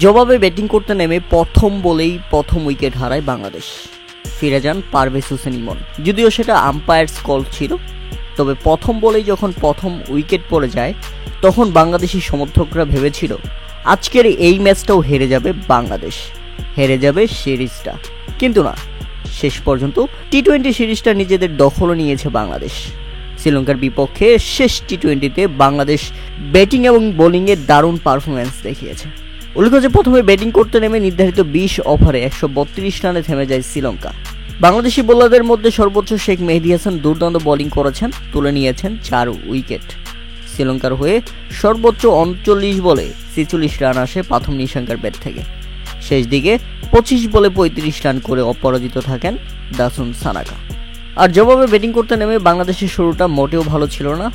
জবাবে ব্যাটিং করতে নেমে প্রথম বলেই প্রথম উইকেট হারায় বাংলাদেশ। ফিরে যান পারভেজ হোসেন ইমন। যদিও সেটা আম্পায়ার্স কল ছিল, তবে প্রথম বলেই যখন প্রথম উইকেট পড়ে যায় তখন বাংলাদেশি সমর্থকরা ভেবেছিল আজকের এই ম্যাচটাও হেরে যাবে বাংলাদেশ, হেরে যাবে সিরিজটা। কিন্তু না, শেষ পর্যন্ত টি-20 সিরিজটা নিজেদের দখলে নিয়েছে বাংলাদেশ। শ্রীলঙ্কার বিপক্ষে শেষ টি-20তে বাংলাদেশ ব্যাটিং এবং বোলিংয়ে দারুণ পারফরম্যান্স দেখিয়েছে। উল্লেখ্য যে প্রথমে ব্যাটিং করতে নেমে নির্ধারিত 20 ওভারে 132 রানে থেমে যায় শ্রীলঙ্কা। বাংলাদেশি বোলারদের মধ্যে সর্বোচ্চ শেখ মেহেদী হাসান দুর্দান্ত বোলিং করেছেন, তুলে নিয়েছেন 4 উইকেট। শ্রীলঙ্কার হয়ে সর্বোচ্চ 39 বলে 46 রান আসে প্রথম নিশাঙ্কার ব্যাট থেকে। শেষ দিকে 25 বলে 35 রান করে অপরাজিত থাকেন দাসুন সানাকা। আর জবাবে ব্যাটিং করতে নেমে বাংলাদেশের শুরুটা মোটেও ভালো ছিল না।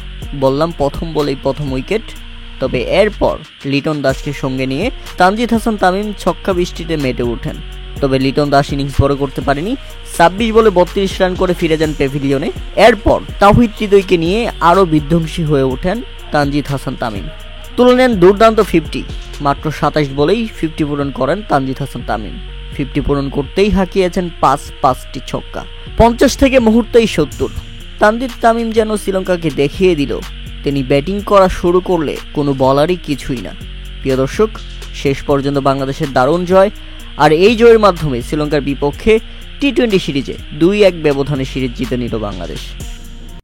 বললাম প্রথম বলেই প্রথম উইকেট, তবে এরপর লিটন দাসকে সঙ্গে নিয়ে তানজিদ হাসান তামিম ছক্কা বৃষ্টিতে মেতে ওঠেন। তবে লিটন দাস ইনিংস বড় করতে পারেনি। 26 বলে 32 রান করে ফিরে যান প্যাভিলিয়নে। এরপর তাওহিদ হৃদয়কে নিয়ে আরও বিধ্বংসী হয়ে ওঠেন তানজিদ হাসান তামিম। তুলে নেন দুর্দান্ত 50। মাত্র 27 বলেই 50 পূরণ করেন তানজিদ হাসান তামিম। 50 পূরণ করতেই হাঁকিয়েছেন 5টি ছক্কা। 50 থেকে মুহূর্তেই 70। তানজিদ তামিম যেন শ্রীলঙ্কাকে দেখিয়ে দিল তিনি ব্যাটিং করা শুরু করলে কোনো বলারই কিছুই না। প্রিয় দর্শক, শেষ পর্যন্ত বাংলাদেশের দারুণ জয়। আর এই জয়ের মাধ্যমে শ্রীলঙ্কার বিপক্ষে টি-20 সিরিজে 2-1 ব্যবধানে সিরিজ জিতে নিল বাংলাদেশ।